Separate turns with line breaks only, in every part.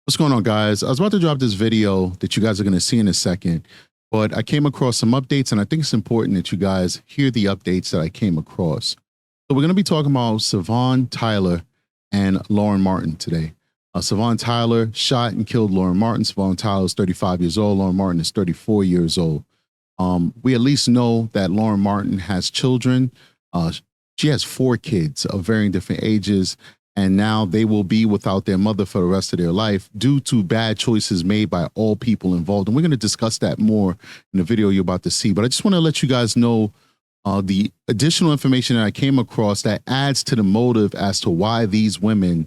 What's going on, guys? I was about to drop this video that you guys are going to see in a second, but I came across some updates, and I think it's important that you guys hear the updates that I came across. So we're going to be talking about Savon Tyler and Lauren Martin today. Savon Tyler shot and killed Lauren Martin. Savon Tyler is 35 years old. Lauren Martin is 34 years old. We at least know that Lauren Martin has children. She has 4 kids of varying different ages, and now they will be without their mother for the rest of their life due to bad choices made by all people involved. And we're going to discuss that more in the video you're about to see. But I just want to let you guys know the additional information that I came across that adds to the motive as to why these women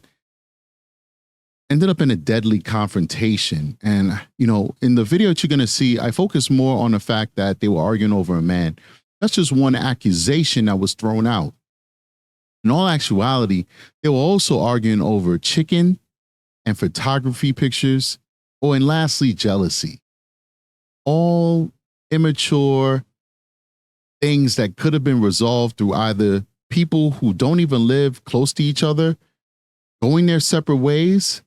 ended up in a deadly confrontation. And, you know, in the video that you're going to see, I focus more on the fact that they were arguing over a man. That's just one accusation that was thrown out. In all actuality, they were also arguing over chicken and photography pictures, and lastly, jealousy. All immature things that could have been resolved through either people who don't even live close to each other, going their separate ways,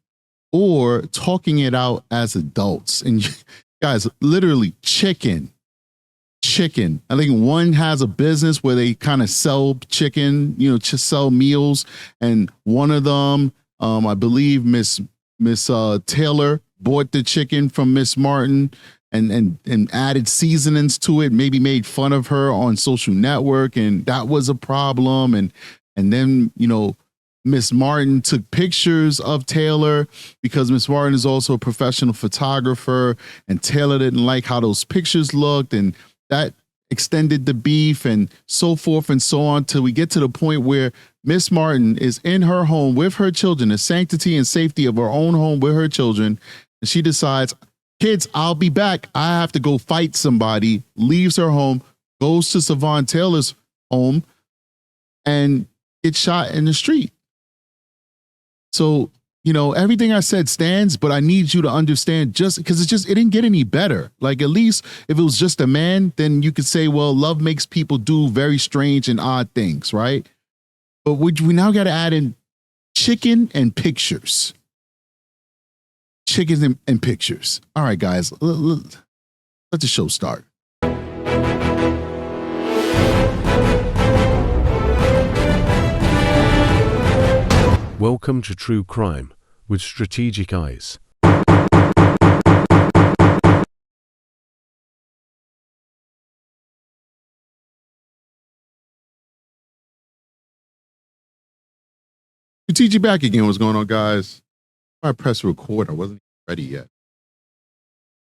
or talking it out as adults. And guys, literally chicken. I think one has a business where they kind of sell chicken, you know, just sell meals. And one of them, I believe Miss Taylor bought the chicken from Miss Martin and added seasonings to it, maybe made fun of her on social network. And that was a problem. And then, you know, Miss Martin took pictures of Taylor because Miss Martin is also a professional photographer, and Taylor didn't like how those pictures looked, and that extended the beef and so forth and so on till we get to the point where Miss Martin is in her home with her children, the sanctity and safety of her own home with her children. And she decides, kids, I'll be back. I have to go fight somebody, leaves her home, goes to Savon Taylor's home, and gets shot in the street. So, you know, everything I said stands, but I need you to understand, just because it didn't get any better. Like, at least if it was just a man, then you could say, well, love makes people do very strange and odd things, right? But we now got to add in chicken and pictures. Chickens and pictures. All right, guys, let the show start.
Welcome to True Crime with Strategic Eyes.
Strategic back again. What's going on, guys? I pressed record. I wasn't ready yet.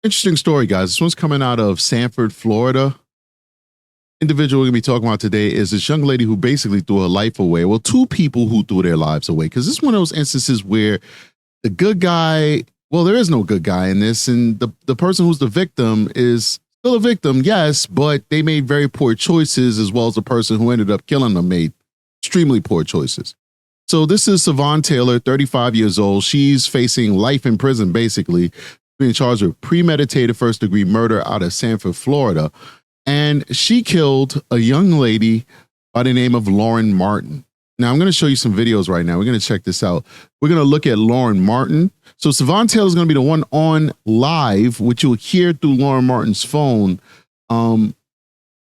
Interesting story, guys. This one's coming out of Sanford, Florida. Individual we're going to be talking about today is this young lady who basically threw her life away. Well, 2 people who threw their lives away, because this is one of those instances where the good guy, well, there is no good guy in this, and the person who's the victim is still a victim, yes, but they made very poor choices, as well as the person who ended up killing them made extremely poor choices. So this is Savon Taylor, 35 years old. She's facing life in prison, basically, being charged with premeditated first-degree murder out of Sanford, Florida. And she killed a young lady by the name of Lauren Martin. Now, I'm going to show you some videos right now. We're going to check this out. We're going to look at Lauren Martin. So Savon Taylor is going to be the one on live, which you'll hear through Lauren Martin's phone,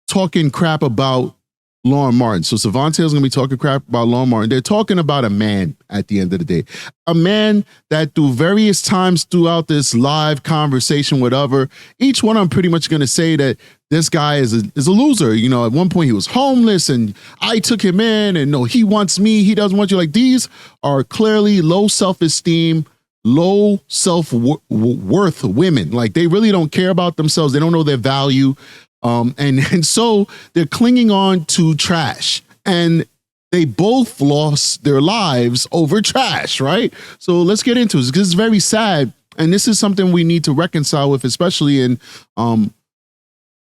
talking crap about Lauren Martin. So Savon Taylor is going to be talking crap about Lauren Martin. They're talking about a man at the end of the day. A man that through various times throughout this live conversation, whatever, each one I'm pretty much going to say that this guy is a loser. You know, at one point he was homeless and I took him in, and no, he wants me. He doesn't want you. Like, these are clearly low self-esteem, low self-worth women. Like, they really don't care about themselves. They don't know their value. And so they're clinging on to trash, and they both lost their lives over trash, right? So let's get into it, because it's very sad. And this is something we need to reconcile with, especially in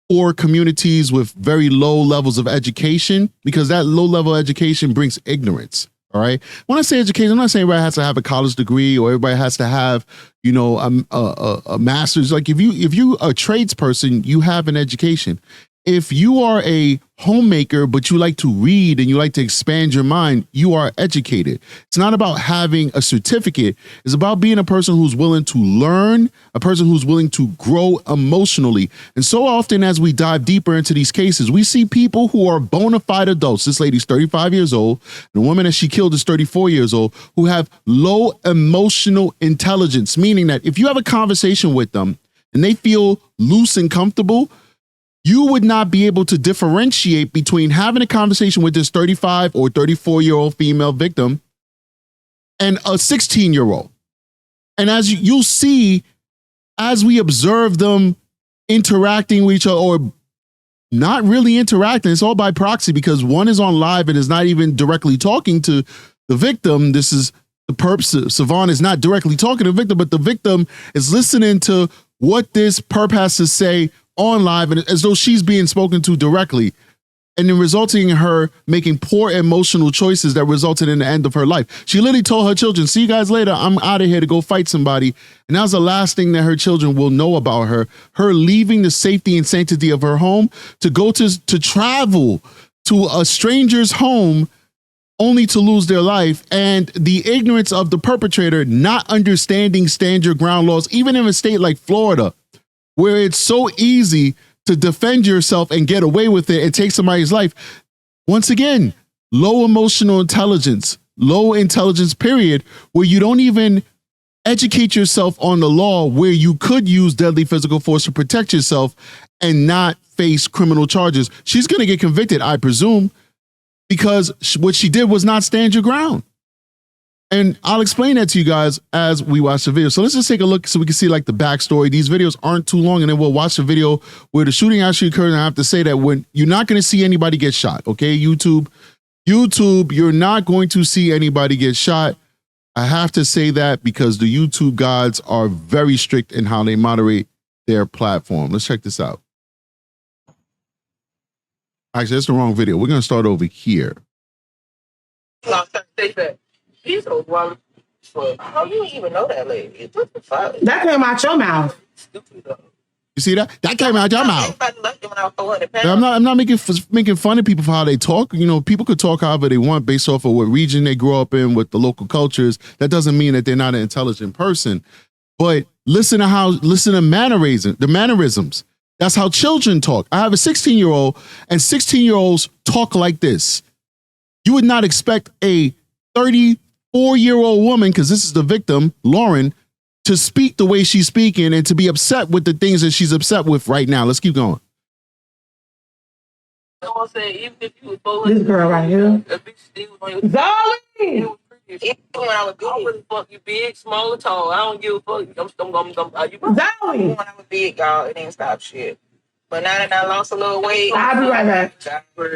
poor communities with very low levels of education, because that low level education brings ignorance. All right. When I say education, I'm not saying everybody has to have a college degree or everybody has to have, you know, a master's. Like, if you a tradesperson, you have an education. If you are a homemaker, but you like to read and you like to expand your mind, you are educated. It's not about having a certificate. It's about being a person who's willing to learn, a person who's willing to grow emotionally. And so often as we dive deeper into these cases, we see people who are bona fide adults. This lady's 35 years old. The woman that she killed is 34 years old, who have low emotional intelligence, meaning that if you have a conversation with them and they feel loose and comfortable, you would not be able to differentiate between having a conversation with this 35 or 34-year-old female victim and a 16-year-old. And as you'll see, as we observe them interacting with each other or not really interacting, it's all by proxy because one is on live and is not even directly talking to the victim. This is the perp. Savon is not directly talking to the victim, but the victim is listening to what this perp has to say on live and as though she's being spoken to directly, and then resulting in her making poor emotional choices that resulted in the end of her life. She literally told her children, see you guys later, I'm out of here to go fight somebody. And that was the last thing that her children will know about her leaving the safety and sanctity of her home to go to travel to a stranger's home only to lose their life, and the ignorance of the perpetrator not understanding stand your ground laws, even in a state like Florida, where it's so easy to defend yourself and get away with it and take somebody's life. Once again, low emotional intelligence, period, where you don't even educate yourself on the law, where you could use deadly physical force to protect yourself and not face criminal charges. She's going to get convicted, I presume, because what she did was not stand your ground. And I'll explain that to you guys as we watch the video. So let's just take a look so we can see like the backstory. These videos aren't too long, and then we'll watch the video where the shooting actually occurred. And I have to say that when you're not going to see anybody get shot, okay? YouTube, you're not going to see anybody get shot. I have to say that because the YouTube gods are very strict in how they moderate their platform. Let's check this out. Actually, that's the wrong video. We're going to start over here.
He's so wild. How you even know that lady? What the fuck?
That came out your mouth.
You see that? That came out your mouth. I'm not making fun of people for how they talk. You know, people could talk however they want based off of what region they grew up in, with the local cultures. That doesn't mean that they're not an intelligent person. But listen to mannerisms. That's how children talk. I have a 16-year-old, and 16-year-olds talk like this. You would not expect a 34-year-old woman, because this is the victim, Lauren, to speak the way she's speaking and to be upset with the things that she's upset with right now. Let's keep going.
This girl right here. Zoe!
Even when I was big, really fuck you big, small or tall. I don't give a fuck.
Zoe!
When I was big, y'all, it didn't stop shit. But now that I lost a little weight,
I'll be right back.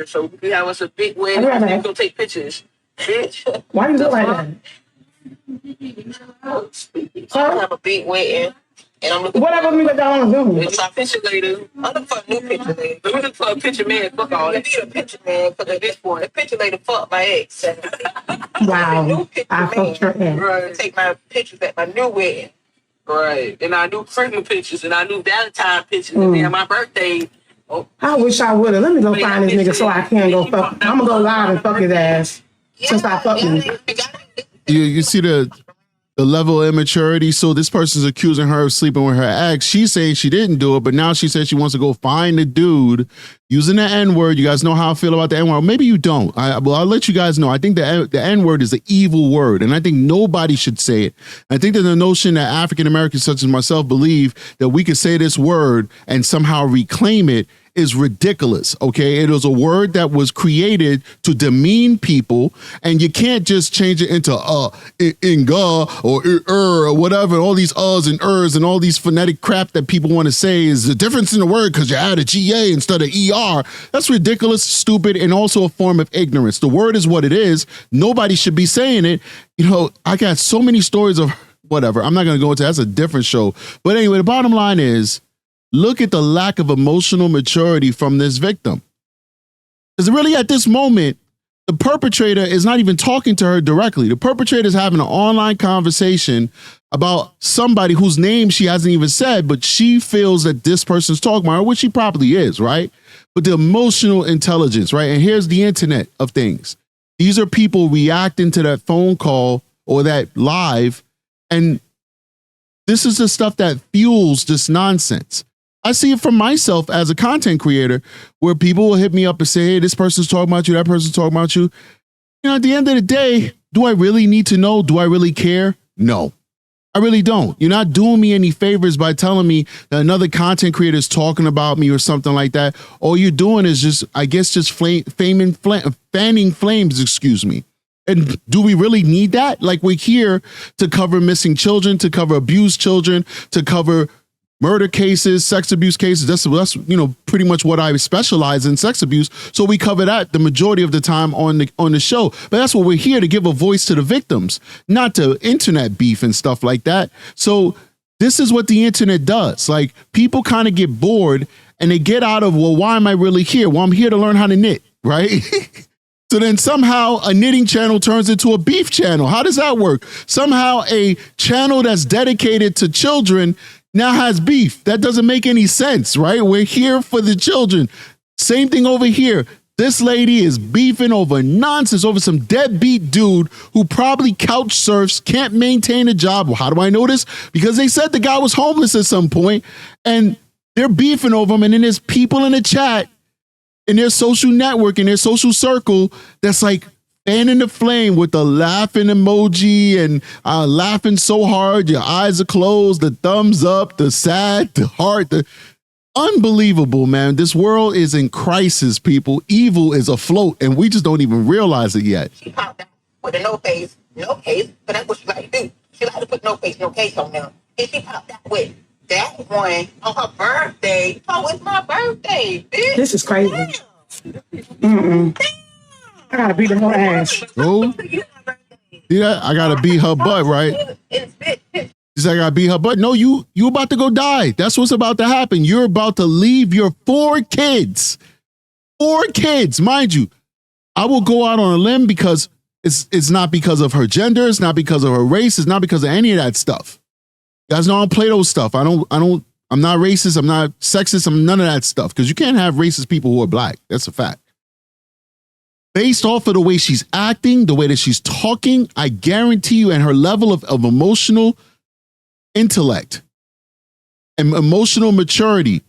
So we can have us a big wedding.
I'll be right back.
We gonna take pictures. Bitch.
Why you look like that?
I have a big wedding. And I'm looking
Whatever me with that on Zoom.
It's my picture later. I'm looking for a new picture later. I'm looking for a picture man. Fuck all that. I need a picture man because at this point, the picture later fuck my ex.
Wow. I fucked your ass.
Right. Take my pictures at my new wedding. Right. And I knew Christmas pictures and I knew Valentine pictures and then my birthday. Oh.
I wish I would have. Let me go find this nigga so I can go fuck. I'm gonna go live and fuck his ass. Since I fucked him.
You see the level of immaturity. So this person's accusing her of sleeping with her ex. She's saying she didn't do it, but now she says she wants to go find the dude using the N-word. You guys know how I feel about the N-word. Maybe you don't. I'll let you guys know. I think the N-word is an evil word, and I think nobody should say it. I think that the notion that African Americans such as myself believe that we could say this word and somehow reclaim it is ridiculous, okay? It was a word that was created to demean people, and you can't just change it into inga or whatever, all these uhs and ers and all these phonetic crap that people want to say is the difference in the word because you add a GA instead of ER. That's ridiculous, stupid, and also a form of ignorance. The word is what it is. Nobody should be saying it. You know, I got so many stories of whatever. I'm not going to go into that's a different show. But anyway, the bottom line is, look at the lack of emotional maturity from this victim. Because really at this moment, the perpetrator is not even talking to her directly. The perpetrator is having an online conversation about somebody whose name she hasn't even said, but she feels that this person's talking about her, which she probably is, right? But the emotional intelligence, right? And here's the internet of things. These are people reacting to that phone call or that live, and this is the stuff that fuels this nonsense. I see it from myself as a content creator where people will hit me up and say, hey, this person's talking about you, that person's talking about you. You know, at the end of the day, do I really need to know? Do I really care? No, I really don't. You're not doing me any favors by telling me that another content creator is talking about me or something like that. All you're doing is just, I guess, just fanning flames, excuse me. And do we really need that? Like, we're here to cover missing children, to cover abused children, to cover murder cases, sex abuse cases. That's you know, pretty much what I specialize in, sex abuse. So we cover that the majority of the time on the show. But that's what we're here to give a voice to the victims, not to internet beef and stuff like that. So this is what the internet does. Like, people kind of get bored and they get out of, well, why am I really here? Well, I'm here to learn how to knit, right? So then somehow a knitting channel turns into a beef channel. How does that work? Somehow a channel that's dedicated to children now has beef. That doesn't make any sense, right? We're here for the children. Same thing over here. This lady is beefing over nonsense, over some deadbeat dude who probably couch surfs, can't maintain a job. Well, how do I know this? Because they said the guy was homeless at some point, and they're beefing over him. And then there's people in the chat, in their social network, in their social circle, that's like fanning the flame with the laughing emoji and laughing so hard your eyes are closed, the thumbs up, the sad, the heart, the unbelievable, man. This world is in crisis, people. Evil is afloat, and we just don't even realize it yet.
She popped out with a no case, but that's what she like to do. She like to put no case on them. And she popped out with that one on her birthday. Oh, it's my birthday, bitch.
This is crazy. Mm-mm. I gotta beat her ass.
Oh, yeah, I gotta beat her butt, right? She's like, I gotta beat her butt. No, you about to go die. That's what's about to happen. You're about to leave your 4 kids. 4 kids, mind you. I will go out on a limb because it's not because of her gender, it's not because of her race, it's not because of any of that stuff. You guys know I don't play those stuff. I'm not racist, I'm not sexist, I'm none of that stuff. Because you can't have racist people who are black. That's a fact. Based off of the way she's acting, the way that she's talking, I guarantee you, and her level of emotional intellect and emotional maturity,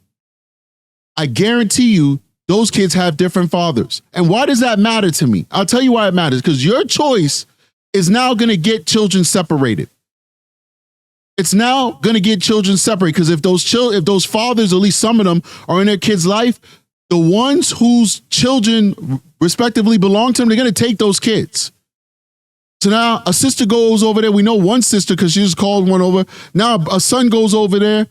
I guarantee you those kids have different fathers. And why does that matter to me? I'll tell you why it matters. Because your choice is now going to get children separated. It's now going to get children separated. Because if those fathers, at least some of them, are in their kids' life, the ones whose children respectively belong to them, they're going to take those kids. So now a sister goes over there. We know one sister because she just called one over. Now a son goes over there.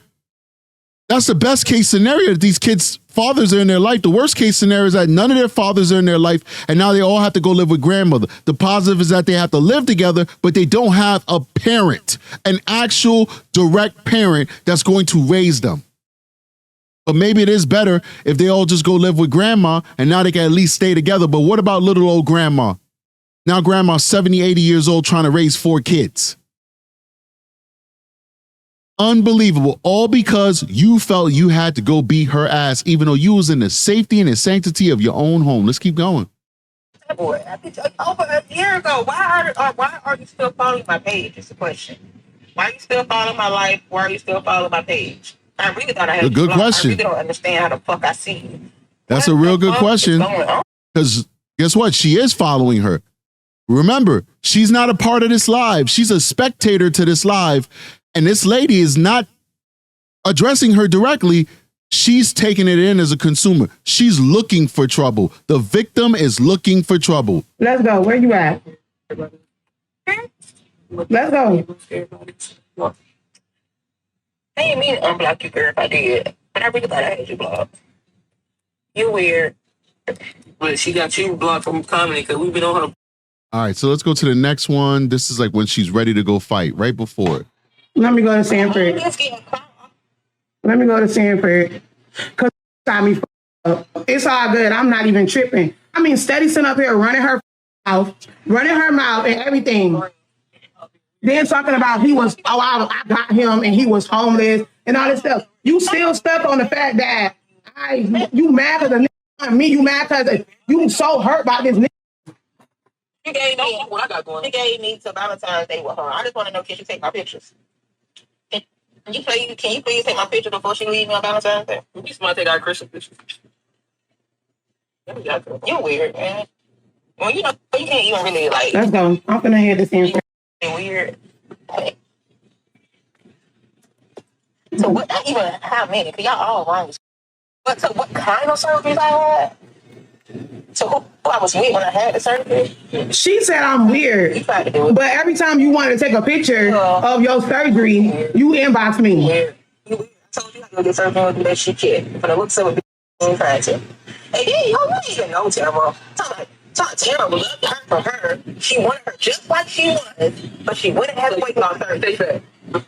That's the best case scenario, that these kids' fathers are in their life. The worst case scenario is that none of their fathers are in their life, and now they all have to go live with grandmother. The positive is that they have to live together, but they don't have a parent, an actual direct parent that's going to raise them. But maybe it is better if they all just go live with grandma and now they can at least stay together. But what about little old grandma? Now grandma's 70, 80 years old trying to raise 4 kids. Unbelievable. All because you felt you had to go beat her ass, even though you was in the safety and the sanctity of your own home. Let's keep going.
Boy, over a year ago, why are you still following my page? Is the question. Why are you still following my life? Why are you still following my page? I really thought I had
a good question.
I really don't understand how the fuck I see you.
That's a real good question. Because guess what? She is following her. Remember, she's not a part of this live. She's a spectator to this live. And this lady is not addressing her directly. She's taking it in as a consumer. She's looking for trouble. The victim is looking for trouble.
Let's go. Where you at? Let's go.
I didn't mean to unblock you, girl, if I did. But I really thought I had you blocked. You weird. But she got you blocked from comedy because we've been on her.
All right, so let's go to the next one. This is like when she's ready to go fight, right before it.
Let me go to Sanford. Let me go to Sanford. Because got me up. It's all good. I'm not even tripping. I mean, steady sitting up here running her running her mouth and everything. Then talking about I got him and he was homeless and all this stuff. You still stuck on the fact that you mad because the nigga me, you mad because you so hurt by this nigga.
She gave me what I got going. She gave me to Valentine's Day with her. I just want to know, can she take my pictures? Can you please take my picture before she leave me on Valentine's Day? You smart take our Christian pictures. You're weird, man. Well, you know, you can't even really like.
Let's go. I'm gonna hear this in.
Weird. So what? Not even how many? Cause y'all all wrong. But so what kind of surgeries I had? So who I was with when I had the surgery?
She said I'm weird.
You tried to do it.
But every time you wanted to take a picture of your surgery, you inbox me.
Weird. I told you I go get surgery and do that shit kid. For the looks of it, being trying to. And then you don't even know Tamara. Talk terrible. Loved her for her. She wanted her just like she was, but she wouldn't have to wait on her. They said. You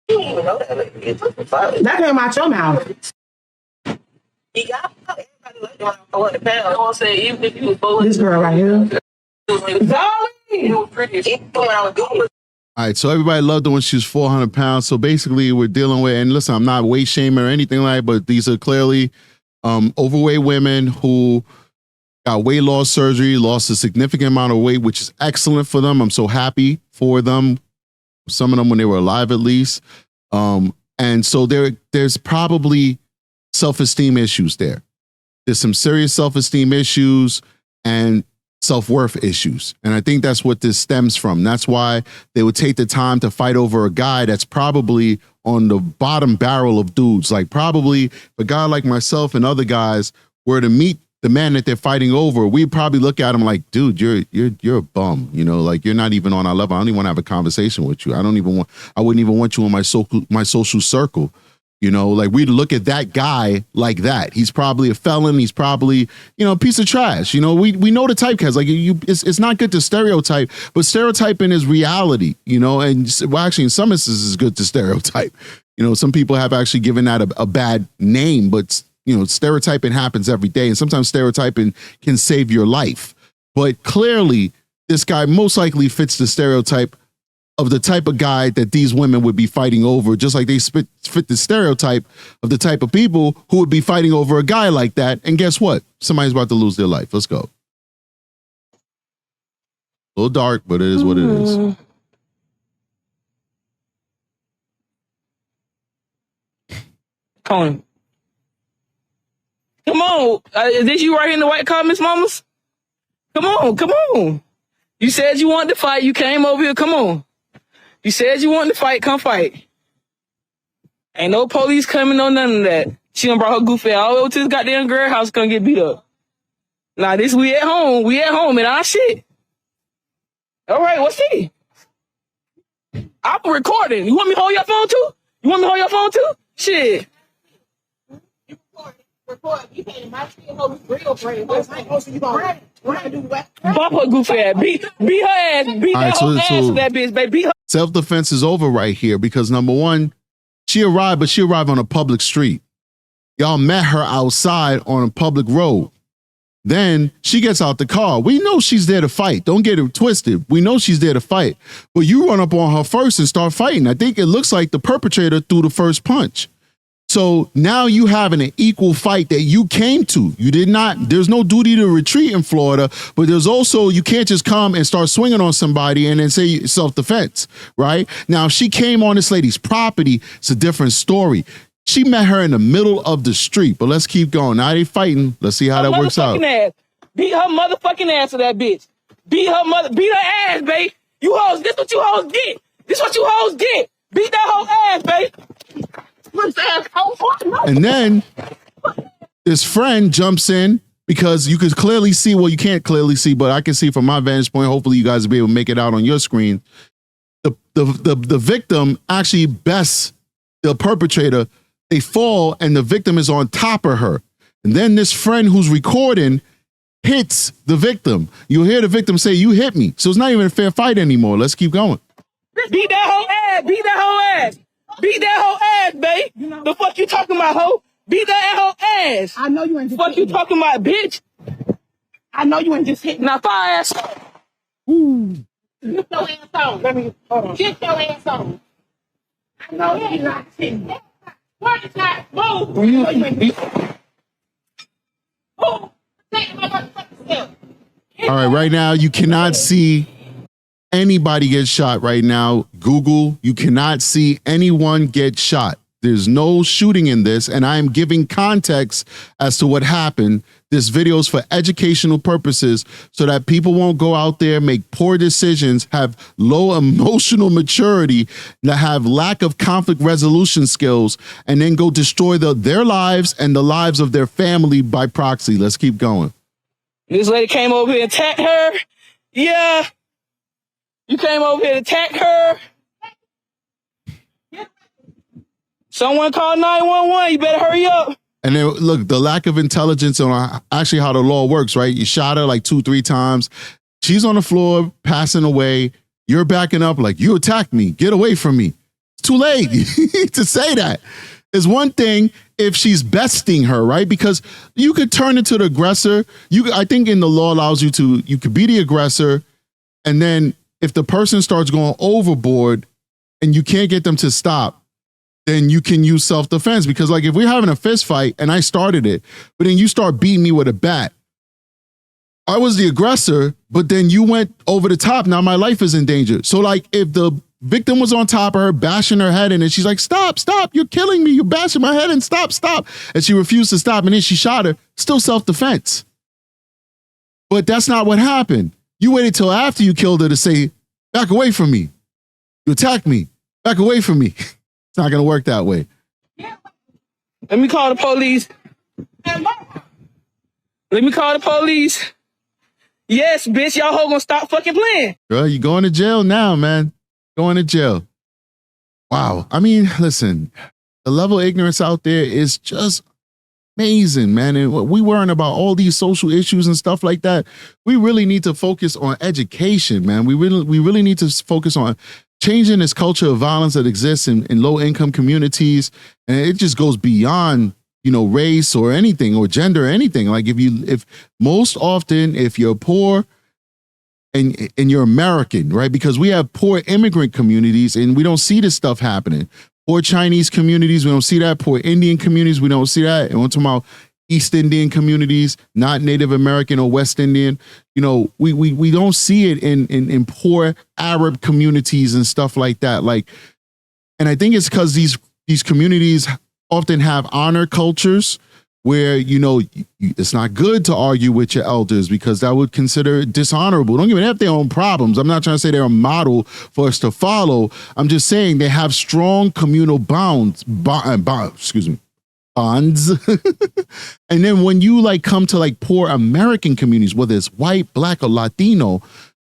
didn't even know that lady.
That came out your mouth.
You got everybody loved you on 400 pounds. I want to say, even if you was both.
This girl right here.
It was pretty. Even when I was good.
All right, so everybody loved her when she was 400 pounds. So basically, we're dealing with, and listen, I'm not weight shaming or anything like that, but these are clearly overweight women who got weight loss surgery, lost a significant amount of weight, which is excellent for them. I'm so happy for them. Some of them when they were alive, at least. And so there's probably self-esteem issues there. There's some serious self-esteem issues and self-worth issues. And I think that's what this stems from. That's why they would take the time to fight over a guy that's probably on the bottom barrel of dudes. Like probably a guy like myself and other guys were to meet the man that they're fighting over, we'd probably look at him like, dude, you're a bum. You know, like you're not even on our level. I don't even want to have a conversation with you. I wouldn't even want you in my social circle. You know, like we'd look at that guy like that. He's probably a felon. He's probably, you know, a piece of trash. You know, we know the typecast. Like it's not good to stereotype, but stereotyping is reality, you know, and well, actually in some instances it's good to stereotype. You know, some people have actually given that a bad name, but you know, stereotyping happens every day, and sometimes stereotyping can save your life. But clearly, this guy most likely fits the stereotype of the type of guy that these women would be fighting over, just like they fit the stereotype of the type of people who would be fighting over a guy like that. And guess what? Somebody's about to lose their life. Let's go. A little dark, but it is what it is.
Come on. Is this you right here in the white comments, mamas? Come on. You said you wanted to fight. You came over here. Come on. You said you wanted to fight. Come fight. Ain't no police coming on none of that. She done brought her goofy all the way to this goddamn girl house gonna get beat up. Now this we at home. We at home and our shit. All right, what's he? I'm recording. You want me to hold your phone too? Shit.
Record. You can't my shit hold real brave. You gonna do what?
Bump her goofy ass. Beat her ass. Beat that whole ass of that bitch, baby. Beat her.
Self-defense is over right here because number one, she arrived on a public street. Y'all met her outside on a public road. Then she gets out the car. We know she's there to fight. Don't get it twisted. We know she's there to fight. But you run up on her first and start fighting. I think it looks like the perpetrator threw the first punch. So now you having an equal fight that you came to. You did not, there's no duty to retreat in Florida, but there's also, you can't just come and start swinging on somebody and then say self-defense, right? Now, if she came on this lady's property, it's a different story. She met her in the middle of the street, but let's keep going. Now they fighting. Let's see how that works out.
Ass. Beat her motherfucking ass to that bitch. Beat her ass, babe. You hoes, this what you hoes get. Beat that whole ass, babe.
And then this friend jumps in because you could clearly see, well, you can't clearly see, but I can see from my vantage point. Hopefully you guys will be able to make it out on your screen. The victim actually bests the perpetrator. They fall and the victim is on top of her. And then this friend who's recording hits the victim. You'll hear the victim say, "You hit me." So it's not even a fair fight anymore. Let's keep going.
Beat that whole ass. Beat that whole ass, babe. The fuck you talking about, hoe? Beat that whole ass.
I know you ain't.
Fuck you talking about, bitch.
I know you ain't just hitting.
Now fire ass.
Get your ass on. Let me hold on. Get your ass on. I know you're not hitting. What is that? Move. I know you ain't move. Take my motherfucking self.
All right, right now you cannot see anybody get shot right now. Google, you cannot see anyone get shot. There's no shooting in this, and I am giving context as to what happened. This video is for educational purposes so that people won't go out there, make poor decisions, have low emotional maturity, that have lack of conflict resolution skills, and then go destroy their lives and the lives of their family by proxy. Let's keep going.
This lady came over here and attacked her. Yeah. You came over here to attack her. Someone call 911. You better hurry up.
And then look, the lack of intelligence on actually how the law works, right? You shot her like 2-3 times. She's on the floor, passing away. You're backing up like, you attacked me. Get away from me. It's too late to say that. It's one thing if she's besting her, right? Because you could turn into the aggressor. I think in the law allows you could be the aggressor. And then if the person starts going overboard and you can't get them to stop, then you can use self-defense. Because like if we're having a fist fight and I started it, but then you start beating me with a bat, I was the aggressor, but then you went over the top. Now my life is in danger. So like if the victim was on top of her, bashing her head in, and she's like, stop, you're killing me. You're bashing my head in, stop. And she refused to stop. And then she shot her, still self-defense. But that's not what happened. You waited till after you killed her to say, back away from me. You attacked me. Back away from me. It's not going to work that way.
Let me call the police. Let me call the police. Yes, bitch, y'all hoe gonna stop fucking playing.
Girl, you're going to jail now, man. Going to jail. Wow. I mean, listen, the level of ignorance out there is just amazing, man. And we worrying about all these social issues and stuff like that. We really need to focus on education, man. We really need to focus on changing this culture of violence that exists in low-income communities. And it just goes beyond, race or anything or gender or anything. Like if most often, if you're poor and you're American, right? Because we have poor immigrant communities and we don't see this stuff happening. Poor Chinese communities, we don't see that. Poor Indian communities, we don't see that. And we're talking about East Indian communities, not Native American or West Indian. We don't see it in poor Arab communities and stuff like that. And I think it's because these communities often have honor cultures where, it's not good to argue with your elders because that would consider dishonorable. Don't even have their own problems. I'm not trying to say they're a model for us to follow. I'm just saying they have strong communal bonds. And then when you come to poor American communities, whether it's white, black, or Latino,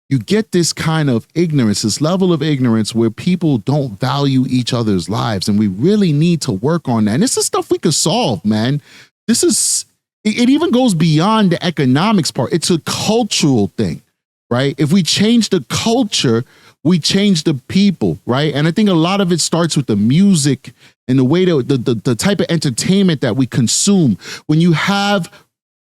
you get this kind of ignorance, this level of ignorance where people don't value each other's lives. And we really need to work on that. And this is stuff we could solve, man. It even goes beyond the economics part. It's a cultural thing, right? If we change the culture, we change the people, right? And I think a lot of it starts with the music and the way that the type of entertainment that we consume. When you have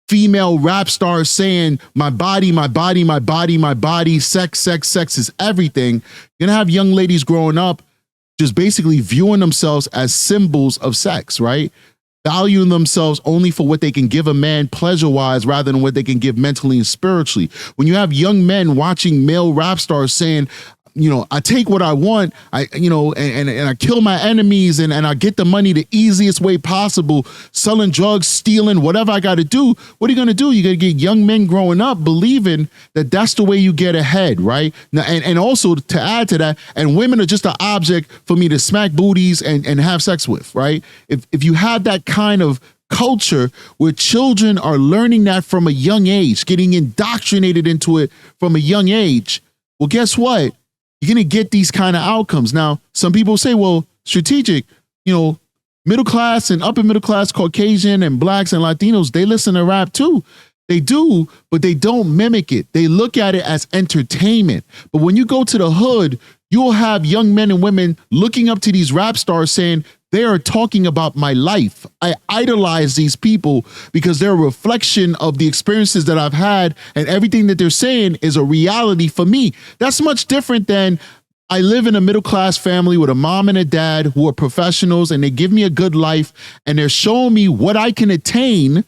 female rap stars saying, my body, my body, my body, my body, sex is everything, you're gonna have young ladies growing up just basically viewing themselves as symbols of sex, right? Valuing themselves only for what they can give a man pleasure-wise rather than what they can give mentally and spiritually. When you have young men watching male rap stars saying, I take what I want, and I kill my enemies and I get the money the easiest way possible, selling drugs, stealing, whatever I got to do. What are you going to do? You're going to get young men growing up believing that that's the way you get ahead, right? Now, and also to add to that, and women are just an object for me to smack booties and have sex with, right? If you have that kind of culture where children are learning that from a young age, getting indoctrinated into it from a young age, well, guess what? You're going to get these kind of outcomes. Now, some people say, well, strategic, middle class and upper middle class Caucasian and blacks and Latinos, they listen to rap too. They do, but they don't mimic it. They look at it as entertainment. But when you go to the hood, you'll have young men and women looking up to these rap stars saying, They are talking about my life. I idolize these people because they're a reflection of the experiences that I've had, and everything that they're saying is a reality for me. That's much different than I live in a middle-class family with a mom and a dad who are professionals, and they give me a good life, and they're showing me what I can attain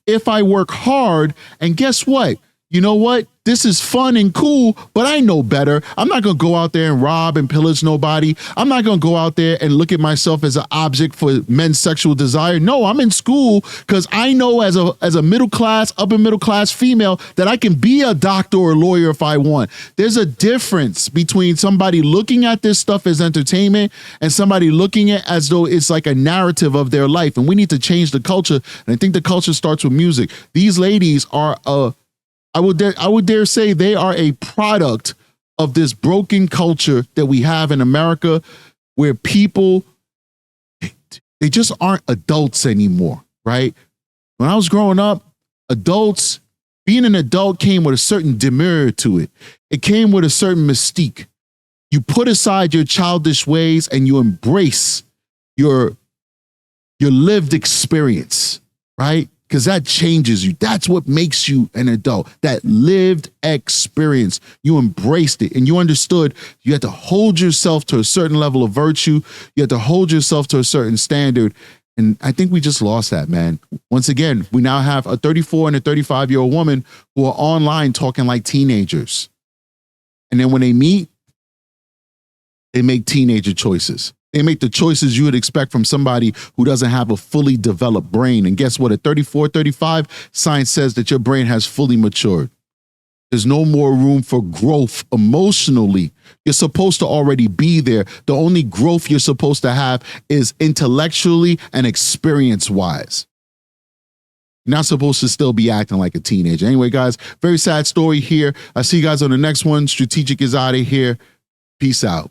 if I work hard. And guess what? You know what? This is fun and cool, but I know better. I'm not going to go out there and rob and pillage nobody. I'm not going to go out there and look at myself as an object for men's sexual desire. No, I'm in school because I know as a middle class, upper middle class female that I can be a doctor or a lawyer if I want. There's a difference between somebody looking at this stuff as entertainment and somebody looking at it as though it's like a narrative of their life. And we need to change the culture. And I think the culture starts with music. These ladies are I would dare say they are a product of this broken culture that we have in America, where people, they just aren't adults anymore, right? When I was growing up, being an adult came with a certain demure to it. It came with a certain mystique. You put aside your childish ways and you embrace your lived experience, right? Because that changes you. That's what makes you an adult. That lived experience. You embraced it and you understood you had to hold yourself to a certain level of virtue. You had to hold yourself to a certain standard. And I think we just lost that, man. Once again, we now have a 34 and a 35-year-old woman who are online talking like teenagers. And then when they meet, they make teenager choices. They make the choices you would expect from somebody who doesn't have a fully developed brain. And guess what? At 34, 35, science says that your brain has fully matured. There's no more room for growth emotionally. You're supposed to already be there. The only growth you're supposed to have is intellectually and experience-wise. You're not supposed to still be acting like a teenager. Anyway, guys, very sad story here. I'll see you guys on the next one. Strategic is out of here. Peace out.